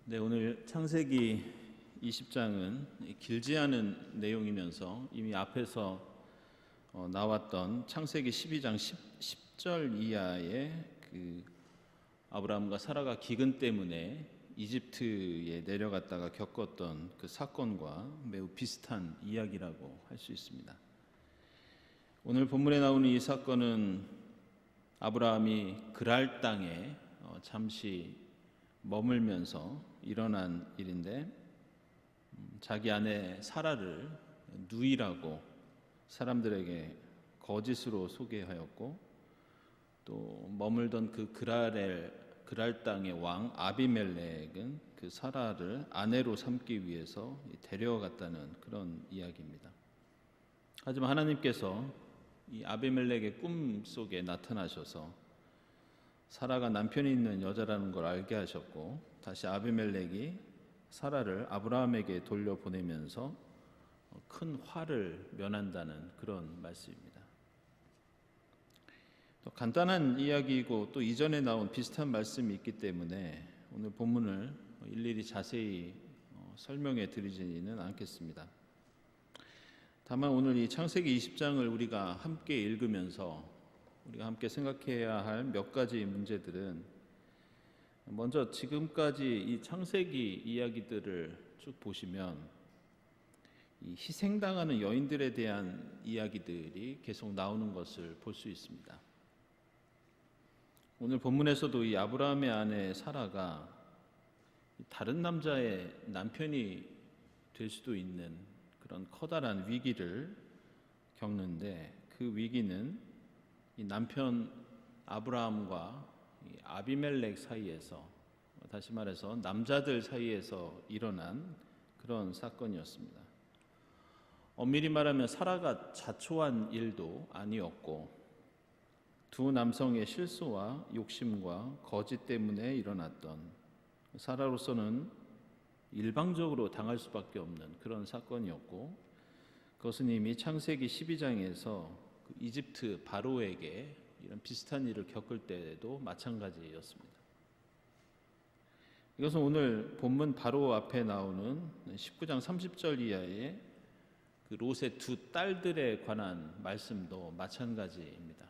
네, 오늘 창세기 20장은 길지 않은 내용이면서 이미 앞에서 나왔던 창세기 12장 10절 이하의 아브라함과 사라가 기근 때문에 이집트에 내려갔다가 겪었던 그 사건과 매우 비슷한 이야기라고 할 수 있습니다. 오늘 본문에 나오는 이 사건은 아브라함이 그랄 땅에 잠시 머물면서 일어난 일인데, 자기 아내 사라를 누이라고 사람들에게 거짓으로 소개하였고, 또 머물던 그 그랄 땅의 왕 아비멜렉은 그 사라를 아내로 삼기 위해서 데려갔다는 그런 이야기입니다. 하지만 하나님께서 이 아비멜렉의 꿈 속에 나타나셔서 사라가 남편이 있는 여자라는 걸 알게 하셨고, 다시 아비멜렉이 사라를 아브라함에게 돌려보내면서 큰 화를 면한다는 그런 말씀입니다. 또 간단한 이야기이고 또 이전에 나온 비슷한 말씀이 있기 때문에 오늘 본문을 일일이 자세히 설명해 드리지는 않겠습니다. 다만 오늘 이 창세기 20장을 우리가 함께 읽으면서 우리가 함께 생각해야 할 몇 가지 문제들은, 먼저 지금까지 이 창세기 이야기들을 쭉 보시면 이 희생당하는 여인들에 대한 이야기들이 계속 나오는 것을 볼 수 있습니다. 오늘 본문에서도 이 아브라함의 아내 사라가 다른 남자의 남편이 될 수도 있는 그런 커다란 위기를 겪는데, 그 위기는 이 남편 아브라함과 이 아비멜렉 사이에서, 다시 말해서 남자들 사이에서 일어난 그런 사건이었습니다. 엄밀히 말하면 사라가 자초한 일도 아니었고, 두 남성의 실수와 욕심과 거짓 때문에 일어났던, 사라로서는 일방적으로 당할 수밖에 없는 그런 사건이었고, 그것은 이미 창세기 12장에서 이집트 바로에게 이런 비슷한 일을 겪을 때에도 마찬가지였습니다. 이것은 오늘 본문 바로 앞에 나오는 19장 30절 이하의 그 롯의 두 딸들에 관한 말씀도 마찬가지입니다.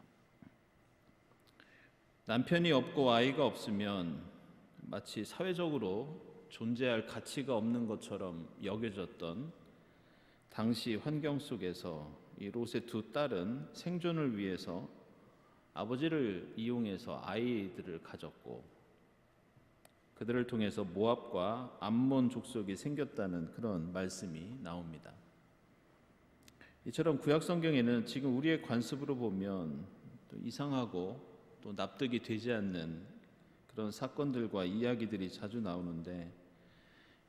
남편이 없고 아이가 없으면 마치 사회적으로 존재할 가치가 없는 것처럼 여겨졌던 당시 환경 속에서 이 롯의 두 딸은 생존을 위해서 아버지를 이용해서 아이들을 가졌고, 그들을 통해서 모압과 암몬 족속이 생겼다는 그런 말씀이 나옵니다. 이처럼 구약 성경에는 지금 우리의 관습으로 보면 또 이상하고 또 납득이 되지 않는 그런 사건들과 이야기들이 자주 나오는데,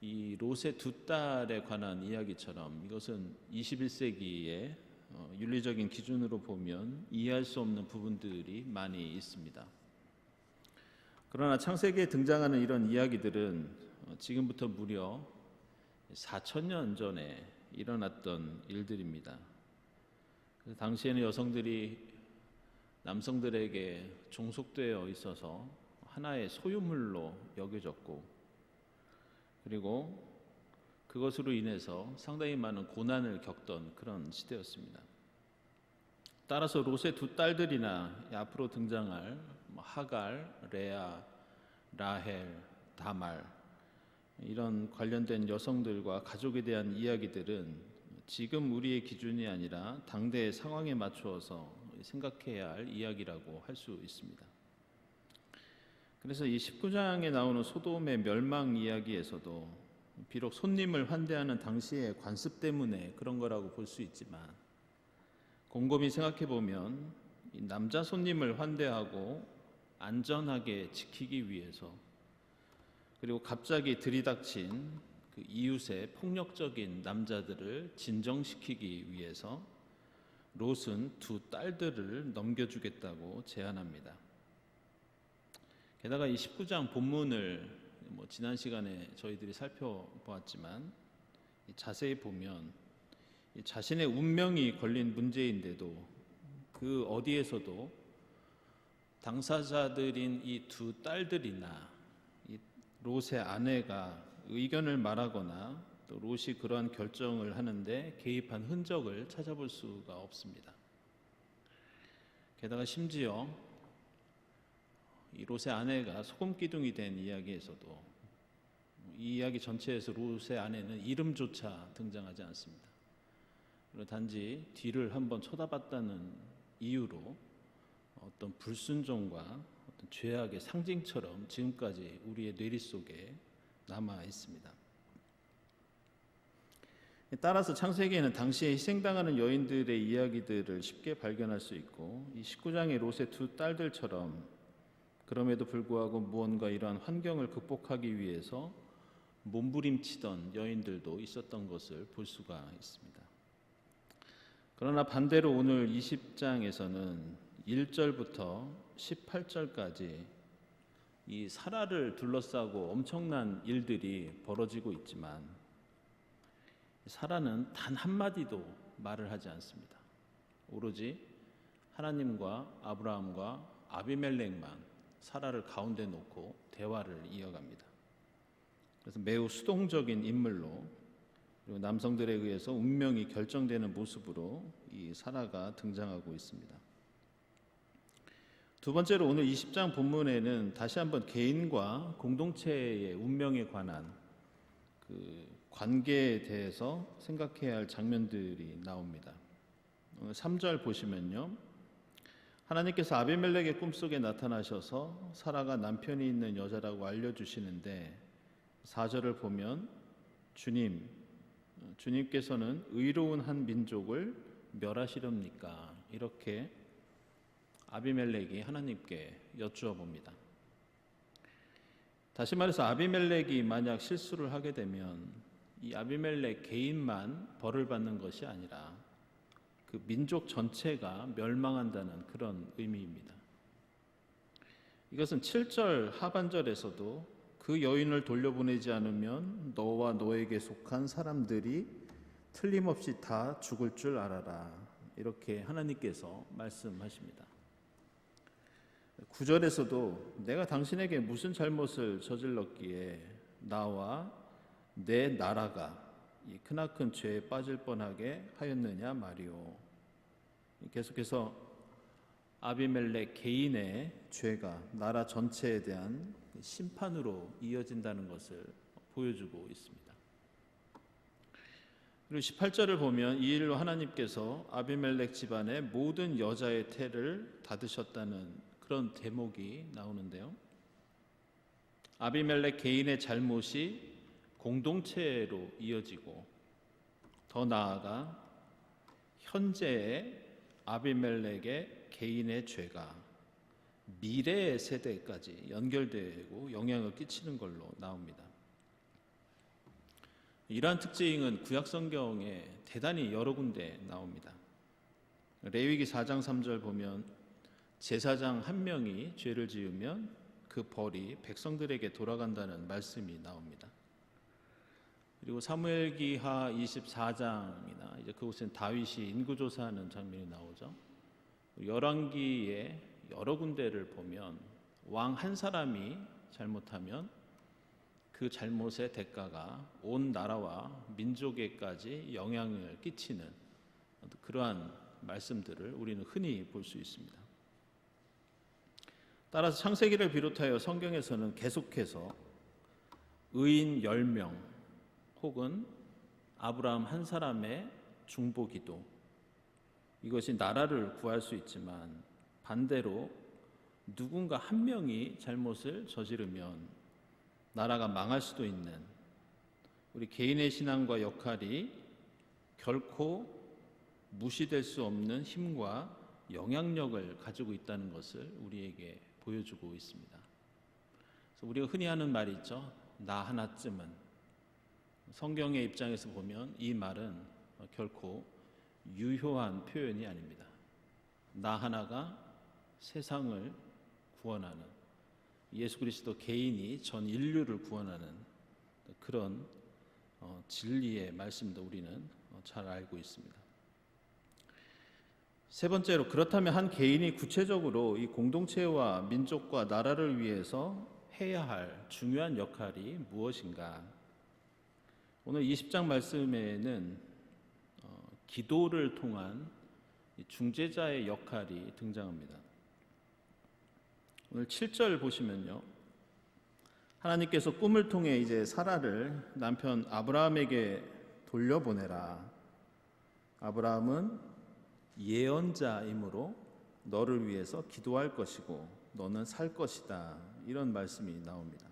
이 롯의 두 딸에 관한 이야기처럼 이것은 21세기의 윤리적인 기준으로 보면 이해할 수 없는 부분들이 많이 있습니다. 그러나 창세기에 등장하는 이런 이야기들은 지금부터 무려 4,000년 전에 일어났던 일들입니다. 그래서 당시에는 여성들이 남성들에게 종속되어 있어서 하나의 소유물로 여겨졌고, 그리고 그것으로 인해서 상당히 많은 고난을 겪던 그런 시대였습니다. 따라서 롯의 두 딸들이나 앞으로 등장할 하갈, 레아, 라헬, 다말, 이런 관련된 여성들과 가족에 대한 이야기들은 지금 우리의 기준이 아니라 당대의 상황에 맞추어서 생각해야 할 이야기라고 할 수 있습니다. 그래서 이 19장에 나오는 소돔의 멸망 이야기에서도 비록 손님을 환대하는 당시의 관습 때문에 그런 거라고 볼 수 있지만, 곰곰이 생각해 보면 이 남자 손님을 환대하고 안전하게 지키기 위해서, 그리고 갑자기 들이닥친 그 이웃의 폭력적인 남자들을 진정시키기 위해서 롯은 두 딸들을 넘겨주겠다고 제안합니다. 게다가 이 19장 본문을 지난 시간에 저희들이 살펴보았지만 자세히 보면 자신의 운명이 걸린 문제인데도 그 어디에서도 당사자들인 이 두 딸들이나 이 롯의 아내가 의견을 말하거나 또 롯이 그러한 결정을 하는데 개입한 흔적을 찾아볼 수가 없습니다. 게다가 심지어 이 롯의 아내가 소금 기둥이 된 이야기에서도 이 이야기 전체에서 롯의 아내는 이름조차 등장하지 않습니다. 그리고 단지 뒤를 한번 쳐다봤다는 이유로 어떤 불순종과 어떤 죄악의 상징처럼 지금까지 우리의 뇌리 속에 남아 있습니다. 따라서 창세기에는 당시에 희생당하는 여인들의 이야기들을 쉽게 발견할 수 있고 이 19장의 롯의 두 딸들처럼 그럼에도 불구하고 무언가 이러한 환경을 극복하기 위해서 몸부림치던 여인들도 있었던 것을 볼 수가 있습니다. 그러나 반대로 오늘 20장에서는 1절부터 18절까지 이 사라를 둘러싸고 엄청난 일들이 벌어지고 있지만 사라는 단 한마디도 말을 하지 않습니다. 오로지 하나님과 아브라함과 아비멜렉만 사라를 가운데 놓고 대화를 이어갑니다. 그래서 매우 수동적인 인물로 그리고 남성들에 의해서 운명이 결정되는 모습으로 이 사라가 등장하고 있습니다. 두 번째로 오늘 20장 본문에는 다시 한번 개인과 공동체의 운명에 관한 그 관계에 대해서 생각해야 할 장면들이 나옵니다. 3절 보시면요. 하나님께서 아비멜렉의 꿈속에 나타나셔서 사라가 남편이 있는 여자라고 알려주시는데 4절을 보면 주님께서는 의로운 한 민족을 멸하시렵니까? 이렇게 아비멜렉이 하나님께 여쭈어 봅니다. 다시 말해서 아비멜렉이 만약 실수를 하게 되면 이 아비멜렉 개인만 벌을 받는 것이 아니라 그 민족 전체가 멸망한다는 그런 의미입니다. 이것은 7절 하반절에서도 그 여인을 돌려보내지 않으면 너와 너에게 속한 사람들이 틀림없이 다 죽을 줄 알아라. 이렇게 하나님께서 말씀하십니다. 9절에서도 내가 당신에게 무슨 잘못을 저질렀기에 나와 내 나라가 이 크나큰 죄에 빠질 뻔하게 하였느냐 말이오. 계속해서 아비멜렉 개인의 죄가 나라 전체에 대한 심판으로 이어진다는 것을 보여주고 있습니다. 그리고 18절을 보면 이 일로 하나님께서 아비멜렉 집안의 모든 여자의 태를 닫으셨다는 그런 대목이 나오는데요. 아비멜렉 개인의 잘못이 공동체로 이어지고 더 나아가 현재의 아비멜렉의 개인의 죄가 미래의 세대까지 연결되고 영향을 끼치는 걸로 나옵니다. 이러한 특징은 구약 성경에 대단히 여러 군데 나옵니다. 레위기 4장 3절 보면 제사장 한 명이 죄를 지으면 그 벌이 백성들에게 돌아간다는 말씀이 나옵니다. 그리고 사무엘기하 24장이나 이제 그곳엔 다윗이 인구조사하는 장면이 나오죠. 열왕기에 여러 군데를 보면 왕 한 사람이 잘못하면 그 잘못의 대가가 온 나라와 민족에까지 영향을 끼치는 그러한 말씀들을 우리는 흔히 볼 수 있습니다. 따라서 창세기를 비롯하여 성경에서는 계속해서 의인 10명 혹은 아브라함 한 사람의 중보기도, 이것이 나라를 구할 수 있지만 반대로 누군가 한 명이 잘못을 저지르면 나라가 망할 수도 있는 우리 개인의 신앙과 역할이 결코 무시될 수 없는 힘과 영향력을 가지고 있다는 것을 우리에게 보여주고 있습니다. 그래서 우리가 흔히 하는 말이 있죠. 나 하나쯤은. 성경의 입장에서 보면 이 말은 결코 유효한 표현이 아닙니다. 나 하나가 세상을 구원하는, 예수 그리스도 개인이 전 인류를 구원하는 그런 진리의 말씀도 우리는 잘 알고 있습니다. 세 번째로, 그렇다면 한 개인이 구체적으로 이 공동체와 민족과 나라를 위해서 해야 할 중요한 역할이 무엇인가? 오늘 20장 말씀에는 기도를 통한 중재자의 역할이 등장합니다. 오늘 7절 보시면요, 하나님께서 꿈을 통해 이제 사라를 남편 아브라함에게 돌려보내라. 아브라함은 예언자이므로 너를 위해서 기도할 것이고 너는 살 것이다. 이런 말씀이 나옵니다.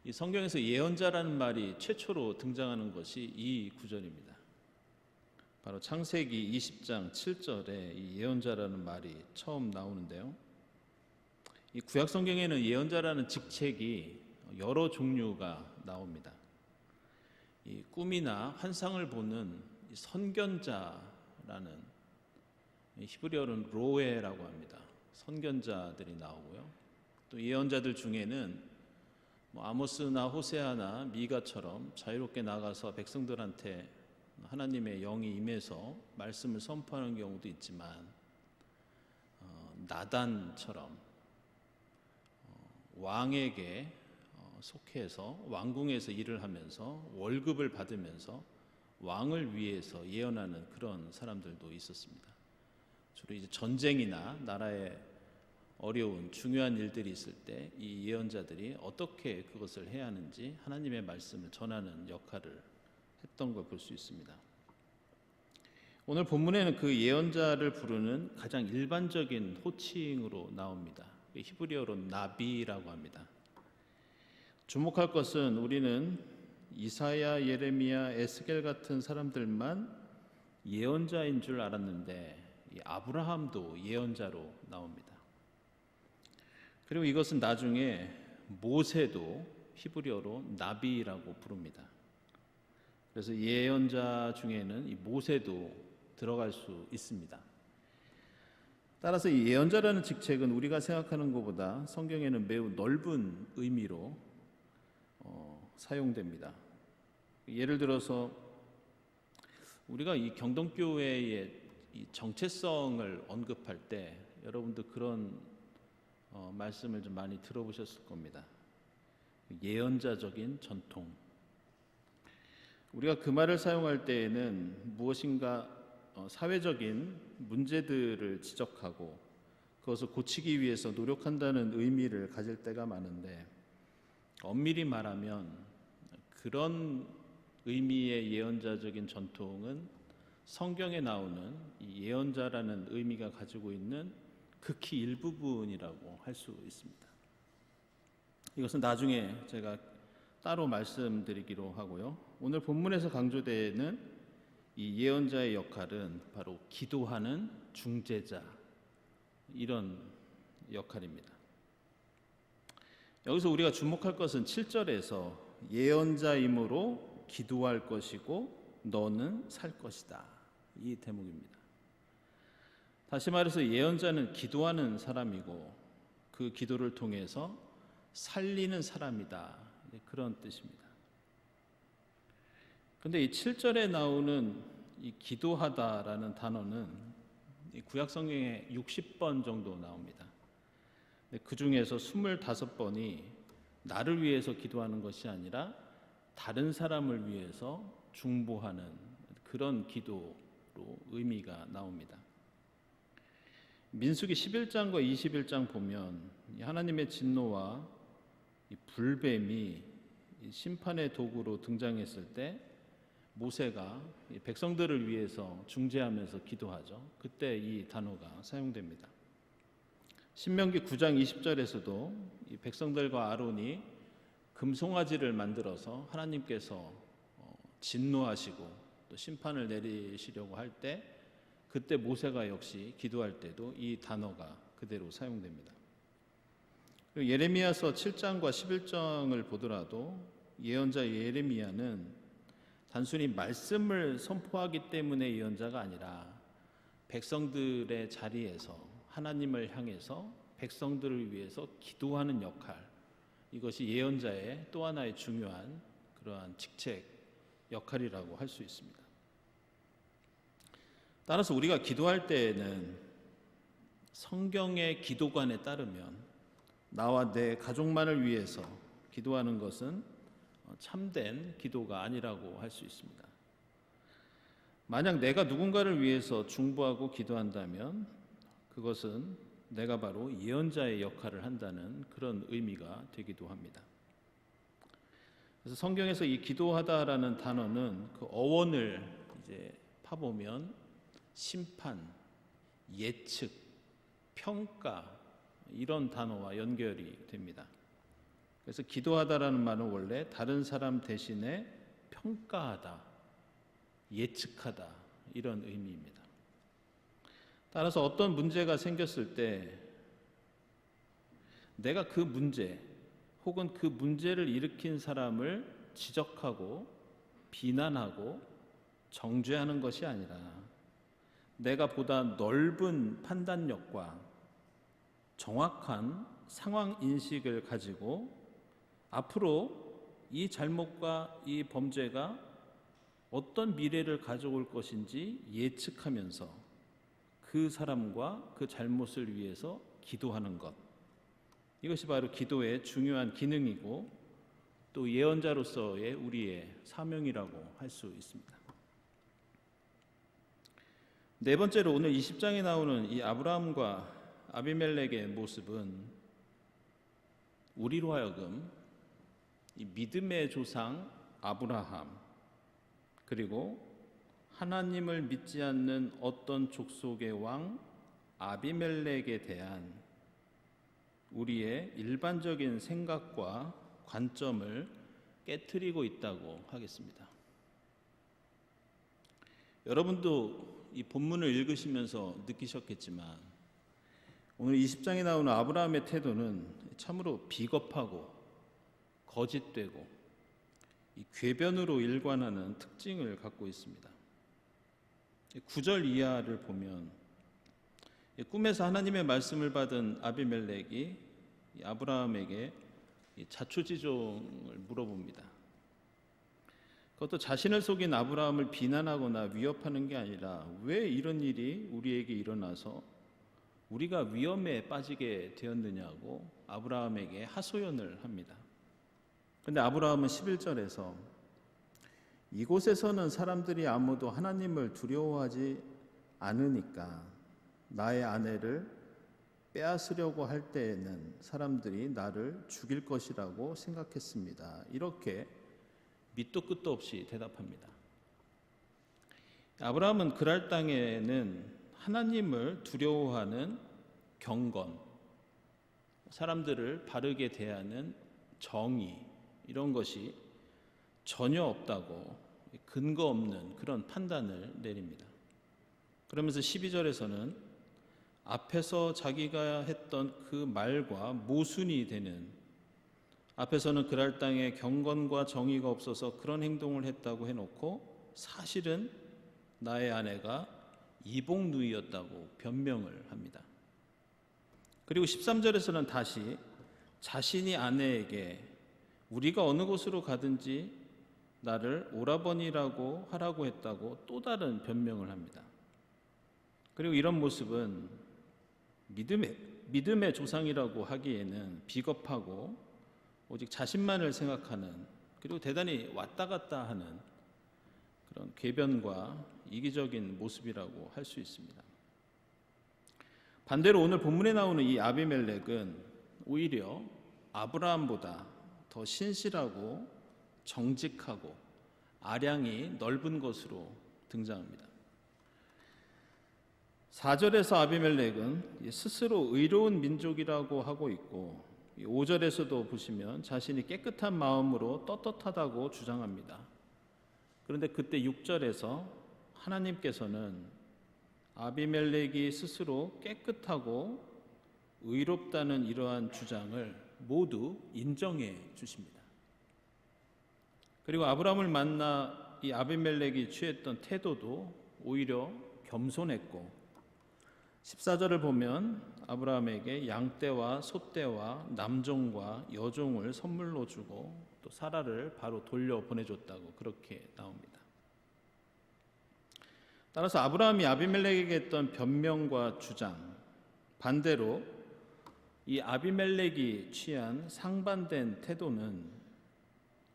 이 성경에서 예언자라는 말이 최초로 등장하는 것이 이 구절입니다. 바로 창세기 20장 7절에 이 예언자라는 말이 처음 나오는데요. 이 구약 성경에는 예언자라는 직책이 여러 종류가 나옵니다. 이 꿈이나 환상을 보는 선견자라는, 히브리어로는 로에라고 합니다. 선견자들이 나오고요. 또 예언자들 중에는 아모스나 호세아나 미가처럼 자유롭게 나가서 백성들한테 하나님의 영이 임해서 말씀을 선포하는 경우도 있지만, 나단처럼 왕에게 속해서 왕궁에서 일을 하면서 월급을 받으면서 왕을 위해서 예언하는 그런 사람들도 있었습니다. 주로 이제 전쟁이나 나라에 어려운 중요한 일들이 있을 때 이 예언자들이 어떻게 그것을 해야 하는지 하나님의 말씀을 전하는 역할을 했던 걸 볼 수 있습니다. 오늘 본문에는 그 예언자를 부르는 가장 일반적인 호칭으로 나옵니다. 히브리어로 나비라고 합니다. 주목할 것은 우리는 이사야, 예레미야, 에스겔 같은 사람들만 예언자인 줄 알았는데 아브라함도 예언자로 나옵니다. 그리고 이것은 나중에 모세도 히브리어로 나비라고 부릅니다. 그래서 예언자 중에는 이 모세도 들어갈 수 있습니다. 따라서 이 예언자라는 직책은 우리가 생각하는 것보다 성경에는 매우 넓은 의미로 사용됩니다. 예를 들어서 우리가 이 경동교회의 이 정체성을 언급할 때 여러분도 그런 말씀을 좀 많이 들어보셨을 겁니다. 예언자적인 전통. 우리가 그 말을 사용할 때에는 무엇인가 사회적인 문제들을 지적하고 그것을 고치기 위해서 노력한다는 의미를 가질 때가 많은데, 엄밀히 말하면 그런 의미의 예언자적인 전통은 성경에 나오는 이 예언자라는 의미가 가지고 있는 극히 일부분이라고 할 수 있습니다. 이것은 나중에 제가 따로 말씀드리기로 하고요. 오늘 본문에서 강조되는 이 예언자의 역할은 바로 기도하는 중재자, 이런 역할입니다. 여기서 우리가 주목할 것은 7절에서 예언자이므로 기도할 것이고 너는 살 것이다, 이 대목입니다. 다시 말해서 예언자는 기도하는 사람이고 그 기도를 통해서 살리는 사람이다, 그런 뜻입니다. 그런데 이 7절에 나오는 이 기도하다라는 단어는 이 구약 성경에 60번 정도 나옵니다. 그 중에서 25번이 나를 위해서 기도하는 것이 아니라 다른 사람을 위해서 중보하는 그런 기도로 의미가 나옵니다. 민수기 11장과 21장 보면 하나님의 진노와 이 불뱀이 심판의 도구로 등장했을 때 모세가 백성들을 위해서 중재하면서 기도하죠. 그때 이 단어가 사용됩니다. 신명기 9장 20절에서도 이 백성들과 아론이 금송아지를 만들어서 하나님께서 진노하시고 또 심판을 내리시려고 할 때 그때 모세가 역시 기도할 때도 이 단어가 그대로 사용됩니다. 그리고 예레미야서 7장과 11장을 보더라도 예언자 예레미야는 단순히 말씀을 선포하기 때문에 예언자가 아니라 백성들의 자리에서 하나님을 향해서 백성들을 위해서 기도하는 역할, 이것이 예언자의 또 하나의 중요한 그러한 직책, 역할이라고 할 수 있습니다. 따라서 우리가 기도할 때에는 성경의 기도관에 따르면 나와 내 가족만을 위해서 기도하는 것은 참된 기도가 아니라고 할 수 있습니다. 만약 내가 누군가를 위해서 중보하고 기도한다면 그것은 내가 바로 예언자의 역할을 한다는 그런 의미가 되기도 합니다. 그래서 성경에서 이 기도하다라는 단어는 그 어원을 이제 파보면 심판, 예측, 평가 이런 단어와 연결이 됩니다. 그래서 기도하다라는 말은 원래 다른 사람 대신에 평가하다, 예측하다 이런 의미입니다. 따라서 어떤 문제가 생겼을 때 내가 그 문제 혹은 그 문제를 일으킨 사람을 지적하고 비난하고 정죄하는 것이 아니라 내가 보다 넓은 판단력과 정확한 상황 인식을 가지고 앞으로 이 잘못과 이 범죄가 어떤 미래를 가져올 것인지 예측하면서 그 사람과 그 잘못을 위해서 기도하는 것, 이것이 바로 기도의 중요한 기능이고 또 예언자로서의 우리의 사명이라고 할 수 있습니다. 네 번째로 오늘 20장에 나오는 이 아브라함과 아비멜렉의 모습은 우리로 하여금 이 믿음의 조상 아브라함 그리고 하나님을 믿지 않는 어떤 족속의 왕 아비멜렉에 대한 우리의 일반적인 생각과 관점을 깨트리고 있다고 하겠습니다. 여러분도 이 본문을 읽으시면서 느끼셨겠지만 오늘 20장에 나오는 아브라함의 태도는 참으로 비겁하고 거짓되고 이 궤변으로 일관하는 특징을 갖고 있습니다. 9절 이하를 보면 꿈에서 하나님의 말씀을 받은 아비멜렉이 아브라함에게 자초지종을 물어봅니다. 그것도 자신을 속인 아브라함을 비난하거나 위협하는 게 아니라 왜 이런 일이 우리에게 일어나서 우리가 위험에 빠지게 되었느냐고 아브라함에게 하소연을 합니다. 그런데 아브라함은 11절에서 이곳에서는 사람들이 아무도 하나님을 두려워하지 않으니까 나의 아내를 빼앗으려고 할 때에는 사람들이 나를 죽일 것이라고 생각했습니다. 이렇게 밑도 끝도 없이 대답합니다. 아브라함은 그랄 땅에는 하나님을 두려워하는 경건, 사람들을 바르게 대하는 정의 이런 것이 전혀 없다고 근거 없는 그런 판단을 내립니다. 그러면서 12절에서는 앞에서 자기가 했던 그 말과 모순이 되는, 앞에서는 그랄 땅에 경건과 정의가 없어서 그런 행동을 했다고 해놓고 사실은 나의 아내가 이복누이였다고 변명을 합니다. 그리고 13절에서는 다시 자신이 아내에게 우리가 어느 곳으로 가든지 나를 오라버니라고 하라고 했다고 또 다른 변명을 합니다. 그리고 이런 모습은 믿음의 조상이라고 하기에는 비겁하고 오직 자신만을 생각하는, 그리고 대단히 왔다 갔다 하는 그런 궤변과 이기적인 모습이라고 할 수 있습니다. 반대로 오늘 본문에 나오는 이 아비멜렉은 오히려 아브라함보다 더 신실하고 정직하고 아량이 넓은 것으로 등장합니다. 4절에서 아비멜렉은 스스로 의로운 민족이라고 하고 있고 5절에서도 보시면 자신이 깨끗한 마음으로 떳떳하다고 주장합니다. 그런데 그때 6절에서 하나님께서는 아비멜렉이 스스로 깨끗하고 의롭다는 이러한 주장을 모두 인정해 주십니다. 그리고 아브라함을 만나 이 아비멜렉이 취했던 태도도 오히려 겸손했고 14절을 보면 아브라함에게 양떼와 소떼와 남종과 여종을 선물로 주고 또 사라를 바로 돌려 보내줬다고 그렇게 나옵니다. 따라서 아브라함이 아비멜렉에게 했던 변명과 주장, 반대로 이 아비멜렉이 취한 상반된 태도는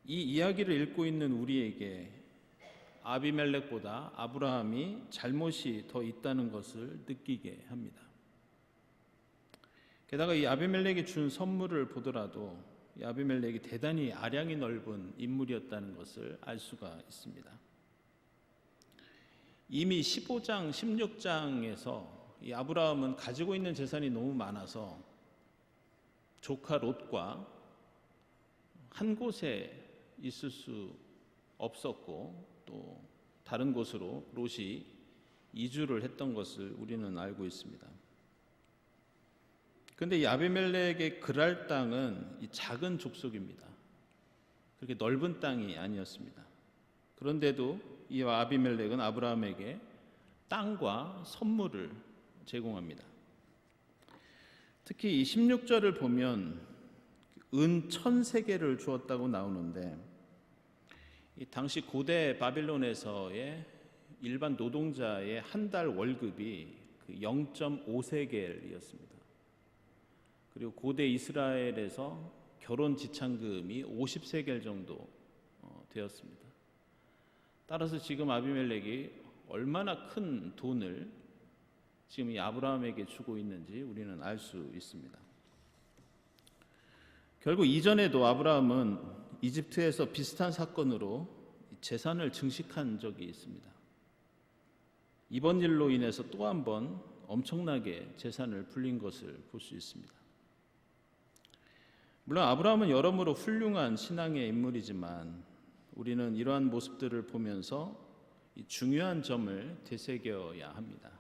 이 이야기를 읽고 있는 우리에게 아비멜렉보다 아브라함이 잘못이 더 있다는 것을 느끼게 합니다. 게다가 이 아비멜렉이 준 선물을 보더라도 이 아비멜렉이 대단히 아량이 넓은 인물이었다는 것을 알 수가 있습니다. 이미 15장, 16장에서 이 아브라함은 가지고 있는 재산이 너무 많아서 조카 롯과 한 곳에 있을 수 없었고 또 다른 곳으로 롯이 이주를 했던 것을 우리는 알고 있습니다. 그런데 이 아비멜렉의 그랄 땅은 이 작은 족속입니다. 그렇게 넓은 땅이 아니었습니다. 그런데도 이 아비멜렉은 아브라함에게 땅과 선물을 제공합니다. 특히 이 16절을 보면 은 1000세겔을 주었다고 나오는데 이 당시 고대 바빌론에서의 일반 노동자의 한 달 월급이 0.5세겔이었습니다. 그리고 고대 이스라엘에서 결혼 지참금이 50세겔 정도 되었습니다. 따라서 지금 아비멜렉이 얼마나 큰 돈을 지금 이 아브라함에게 주고 있는지 우리는 알 수 있습니다. 결국 이전에도 아브라함은 이집트에서 비슷한 사건으로 재산을 증식한 적이 있습니다. 이번 일로 인해서 또 한 번 엄청나게 재산을 불린 것을 볼 수 있습니다. 물론 아브라함은 여러모로 훌륭한 신앙의 인물이지만 우리는 이러한 모습들을 보면서 이 중요한 점을 되새겨야 합니다.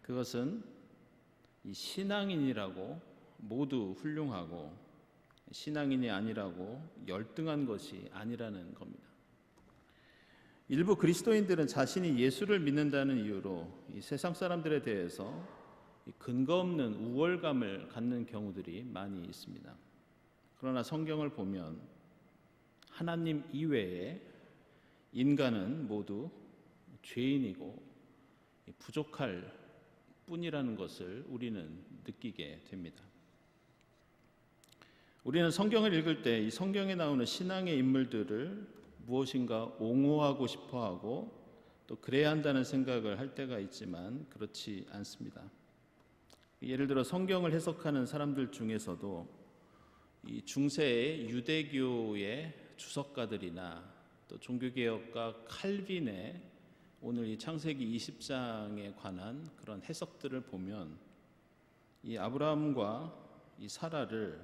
그것은 이 신앙인이라고 모두 훌륭하고 신앙인이 아니라고 열등한 것이 아니라는 겁니다. 일부 그리스도인들은 자신이 예수를 믿는다는 이유로 이 세상 사람들에 대해서 근거 없는 우월감을 갖는 경우들이 많이 있습니다. 그러나 성경을 보면 하나님 이외에 인간은 모두 죄인이고 부족할 뿐이라는 것을 우리는 느끼게 됩니다. 우리는 성경을 읽을 때 이 성경에 나오는 신앙의 인물들을 무엇인가 옹호하고 싶어하고 또 그래야 한다는 생각을 할 때가 있지만 그렇지 않습니다. 예를 들어 성경을 해석하는 사람들 중에서도 이 중세의 유대교의 주석가들이나 또 종교개혁가 칼빈의 오늘 이 창세기 20장에 관한 그런 해석들을 보면 이 아브라함과 이 사라를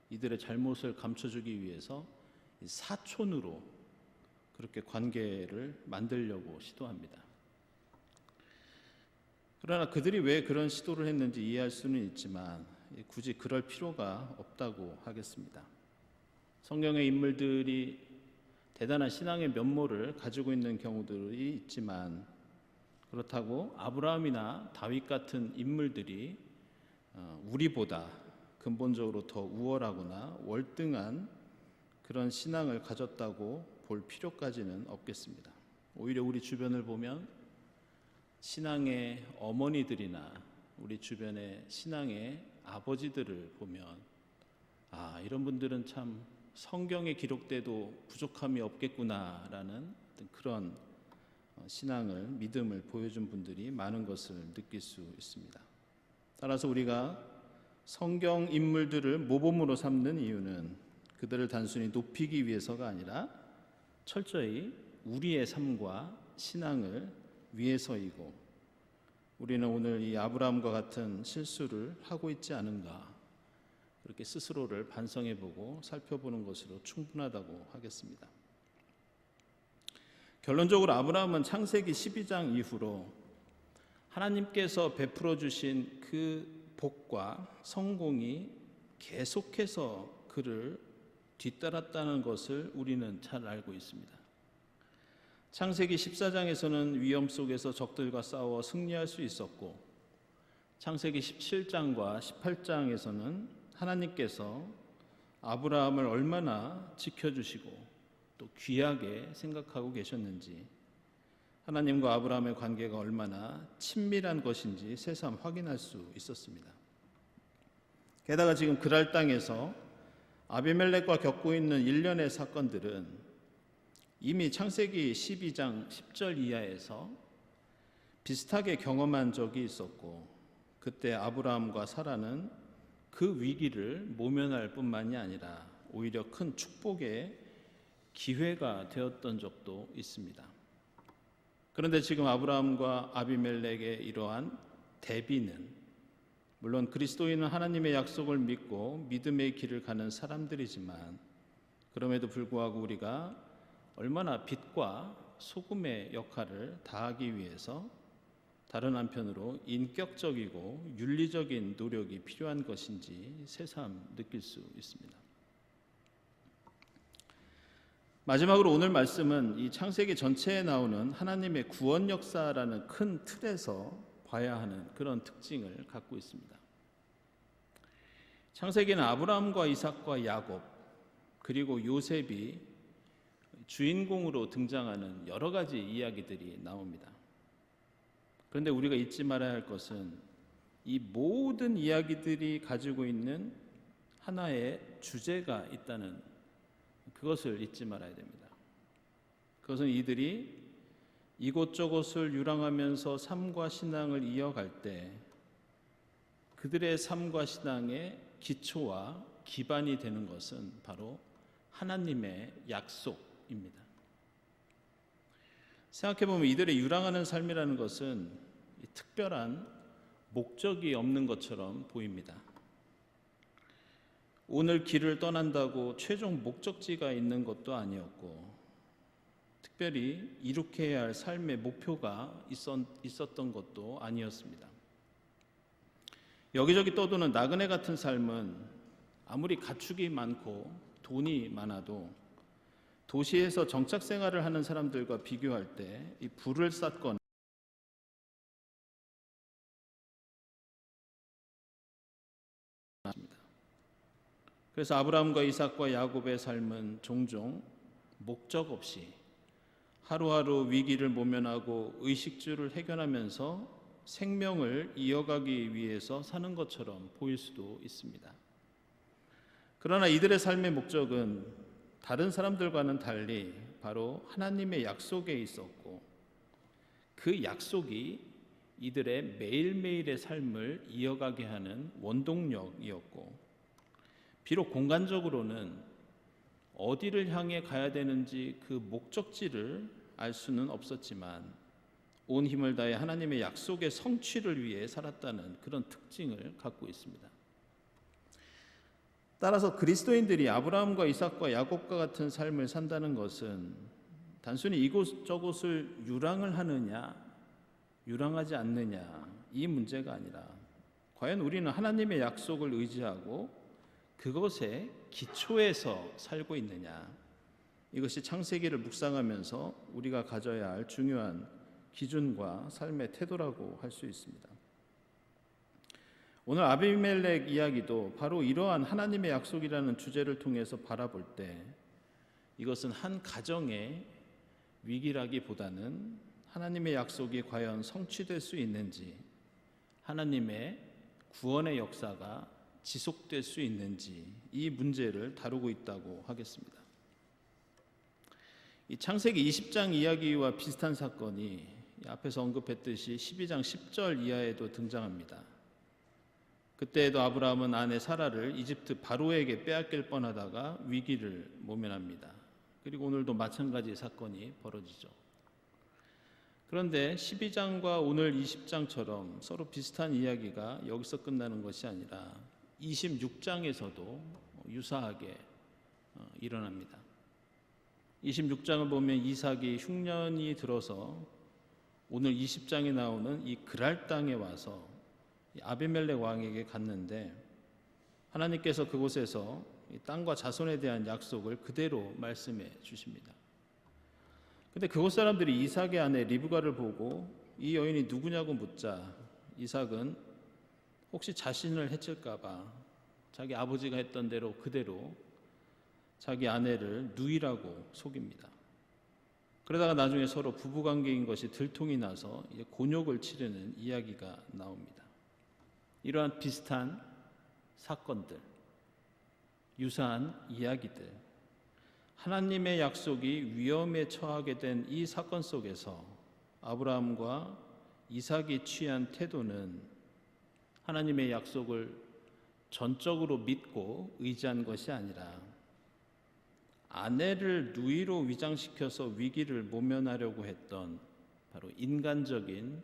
이들의 잘못을 감춰주기 위해서 사촌으로 그렇게 관계를 만들려고 시도합니다. 그러나 그들이 왜 그런 시도를 했는지 이해할 수는 있지만 굳이 그럴 필요가 없다고 하겠습니다. 성경의 인물들이 대단한 신앙의 면모를 가지고 있는 경우들이 있지만 그렇다고 아브라함이나 다윗 같은 인물들이 우리보다 근본적으로 더 우월하거나 월등한 그런 신앙을 가졌다고 볼 필요까지는 없겠습니다. 오히려 우리 주변을 보면 신앙의 어머니들이나 우리 주변의 신앙의 아버지들을 보면 이런 분들은 참 성경에 기록돼도 부족함이 없겠구나라는 그런 신앙을 믿음을 보여준 분들이 많은 것을 느낄 수 있습니다. 따라서 우리가 성경 인물들을 모범으로 삼는 이유는 그들을 단순히 높이기 위해서가 아니라 철저히 우리의 삶과 신앙을 위해서이고 우리는 오늘 이 아브라함과 같은 실수를 하고 있지 않은가 그렇게 스스로를 반성해보고 살펴보는 것으로 충분하다고 하겠습니다. 결론적으로 아브라함은 창세기 12장 이후로 하나님께서 베풀어 주신 그 복과 성공이 계속해서 그를 뒤따랐다는 것을 우리는 잘 알고 있습니다. 창세기 14장에서는 위험 속에서 적들과 싸워 승리할 수 있었고 창세기 17장과 18장에서는 하나님께서 아브라함을 얼마나 지켜주시고 또 귀하게 생각하고 계셨는지 하나님과 아브라함의 관계가 얼마나 친밀한 것인지 새삼 확인할 수 있었습니다. 게다가 지금 그랄 땅에서 아비멜렉과 겪고 있는 일련의 사건들은 이미 창세기 12장 10절 이하에서 비슷하게 경험한 적이 있었고, 그때 아브라함과 사라는 그 위기를 모면할 뿐만이 아니라 오히려 큰 축복의 기회가 되었던 적도 있습니다. 그런데 지금 아브라함과 아비멜렉의 이러한 대비는, 물론 그리스도인은 하나님의 약속을 믿고 믿음의 길을 가는 사람들이지만, 그럼에도 불구하고 우리가 얼마나 빛과 소금의 역할을 다하기 위해서 다른 한편으로 인격적이고 윤리적인 노력이 필요한 것인지 새삼 느낄 수 있습니다. 마지막으로 오늘 말씀은 이 창세기 전체에 나오는 하나님의 구원 역사라는 큰 틀에서 봐야 하는 그런 특징을 갖고 있습니다. 창세기는 아브라함과 이삭과 야곱 그리고 요셉이 주인공으로 등장하는 여러 가지 이야기들이 나옵니다. 그런데 우리가 잊지 말아야 할 것은 이 모든 이야기들이 가지고 있는 하나의 주제가 있다는 그것을 잊지 말아야 됩니다. 그것은 이들이 이곳저곳을 유랑하면서 삶과 신앙을 이어갈 때 그들의 삶과 신앙의 기초와 기반이 되는 것은 바로 하나님의 약속입니다. 생각해보면 이들의 유랑하는 삶이라는 것은 특별한 목적이 없는 것처럼 보입니다. 오늘 길을 떠난다고 최종 목적지가 있는 것도 아니었고, 특별히 이룩해야 할 삶의 목표가 있었던 것도 아니었습니다. 여기저기 떠도는 나그네 같은 삶은 아무리 가축이 많고 돈이 많아도 도시에서 정착 생활을 하는 사람들과 비교할 때 이 불을 쌓거나 그래서 아브라함과 이삭과 야곱의 삶은 종종 목적 없이 하루하루 위기를 모면하고 의식주를 해결하면서 생명을 이어가기 위해서 사는 것처럼 보일 수도 있습니다. 그러나 이들의 삶의 목적은 다른 사람들과는 달리 바로 하나님의 약속에 있었고, 그 약속이 이들의 매일매일의 삶을 이어가게 하는 원동력이었고, 비록 공간적으로는 어디를 향해 가야 되는지 그 목적지를 알 수는 없었지만 온 힘을 다해 하나님의 약속의 성취를 위해 살았다는 그런 특징을 갖고 있습니다. 따라서 그리스도인들이 아브라함과 이삭과 야곱과 같은 삶을 산다는 것은 단순히 이곳저곳을 유랑을 하느냐 유랑하지 않느냐 이 문제가 아니라 과연 우리는 하나님의 약속을 의지하고 그것의 기초에서 살고 있느냐, 이것이 창세기를 묵상하면서 우리가 가져야 할 중요한 기준과 삶의 태도라고 할 수 있습니다. 오늘 아비멜렉 이야기도 바로 이러한 하나님의 약속이라는 주제를 통해서 바라볼 때 이것은 한 가정의 위기라기보다는 하나님의 약속이 과연 성취될 수 있는지, 하나님의 구원의 역사가 지속될 수 있는지 이 문제를 다루고 있다고 하겠습니다. 이 창세기 20장 이야기와 비슷한 사건이 앞에서 언급했듯이 12장 10절 이하에도 등장합니다. 그때에도 아브라함은 아내 사라를 이집트 바로에게 빼앗길 뻔하다가 위기를 모면합니다. 그리고 오늘도 마찬가지 사건이 벌어지죠. 그런데 12장과 오늘 20장처럼 서로 비슷한 이야기가 여기서 끝나는 것이 아니라 26장에서도 유사하게 일어납니다. 26장을 보면 이삭이 흉년이 들어서 오늘 20장에 나오는 이 그랄 땅에 와서 아비멜렉 왕에게 갔는데 하나님께서 그곳에서 땅과 자손에 대한 약속을 그대로 말씀해 주십니다. 근데 그곳 사람들이 이삭의 아내 리브가를 보고 이 여인이 누구냐고 묻자 이삭은 혹시 자신을 해칠까 봐 자기 아버지가 했던 대로 그대로 자기 아내를 누이라고 속입니다. 그러다가 나중에 서로 부부관계인 것이 들통이 나서 곤욕을 치르는 이야기가 나옵니다. 이러한 비슷한 사건들, 유사한 이야기들, 하나님의 약속이 위험에 처하게 된 이 사건 속에서 아브라함과 이삭이 취한 태도는 하나님의 약속을 전적으로 믿고 의지한 것이 아니라 아내를 누이로 위장시켜서 위기를 모면하려고 했던 바로 인간적인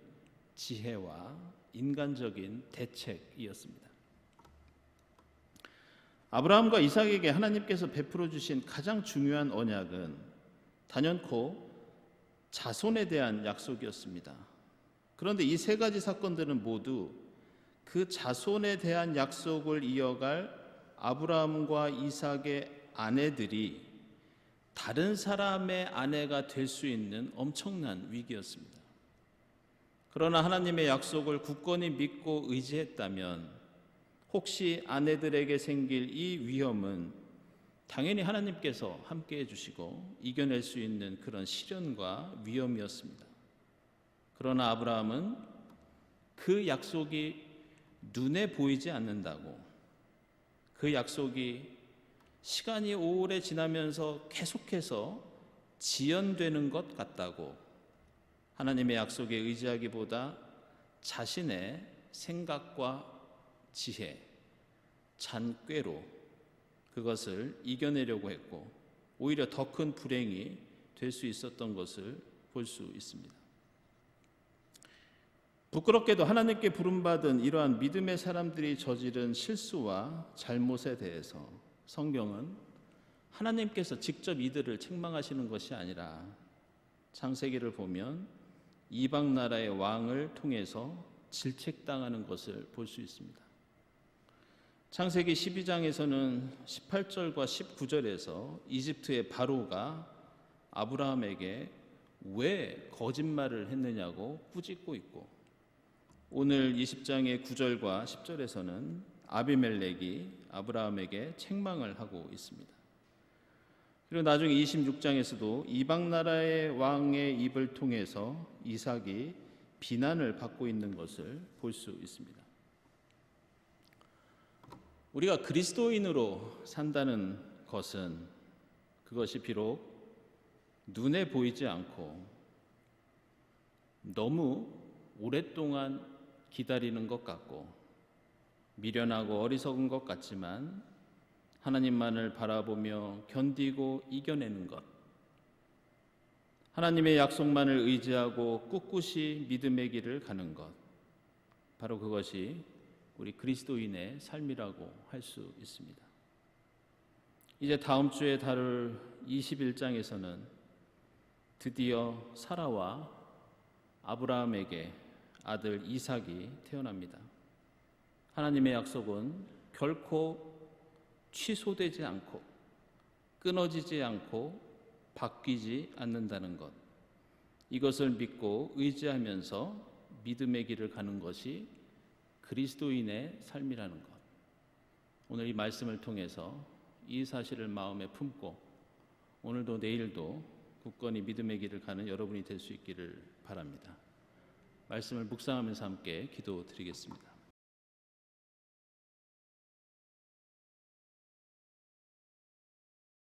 지혜와 인간적인 대책이었습니다. 아브라함과 이삭에게 하나님께서 베풀어 주신 가장 중요한 언약은 단연코 자손에 대한 약속이었습니다. 그런데 이 세 가지 사건들은 모두 그 자손에 대한 약속을 이어갈 아브라함과 이삭의 아내들이 다른 사람의 아내가 될 수 있는 엄청난 위기였습니다. 그러나 하나님의 약속을 굳건히 믿고 의지했다면 혹시 아내들에게 생길 이 위험은 당연히 하나님께서 함께해 주시고 이겨낼 수 있는 그런 시련과 위험이었습니다. 그러나 아브라함은 그 약속이 눈에 보이지 않는다고, 그 약속이 시간이 오래 지나면서 계속해서 지연되는 것 같다고 하나님의 약속에 의지하기보다 자신의 생각과 지혜, 잔꾀로 그것을 이겨내려고 했고 오히려 더 큰 불행이 될 수 있었던 것을 볼 수 있습니다. 부끄럽게도 하나님께 부름받은 이러한 믿음의 사람들이 저지른 실수와 잘못에 대해서 성경은 하나님께서 직접 이들을 책망하시는 것이 아니라 창세기를 보면 이방 나라의 왕을 통해서 질책당하는 것을 볼 수 있습니다. 창세기 12장에서는 18절과 19절에서 이집트의 바로가 아브라함에게 왜 거짓말을 했느냐고 꾸짖고 있고, 오늘 20장의 9절과 10절에서는 아비멜렉이 아브라함에게 책망을 하고 있습니다. 그리고 나중에 26장에서도 이방 나라의 왕의 입을 통해서 이삭이 비난을 받고 있는 것을 볼 수 있습니다. 우리가 그리스도인으로 산다는 것은 그것이 비록 눈에 보이지 않고 너무 오랫동안 기다리는 것 같고 미련하고 어리석은 것 같지만 하나님만을 바라보며 견디고 이겨내는 것, 하나님의 약속만을 의지하고 꿋꿋이 믿음의 길을 가는 것, 바로 그것이 우리 그리스도인의 삶이라고 할 수 있습니다. 이제 다음 주에 다룰 21장에서는 드디어 사라와 아브라함에게 아들 이삭이 태어납니다. 하나님의 약속은 결코 취소되지 않고 끊어지지 않고 바뀌지 않는다는 것, 이것을 믿고 의지하면서 믿음의 길을 가는 것이 그리스도인의 삶이라는 것, 오늘 이 말씀을 통해서 이 사실을 마음에 품고 오늘도 내일도 굳건히 믿음의 길을 가는 여러분이 될 수 있기를 바랍니다. 말씀을 묵상하면서 함께 기도드리겠습니다.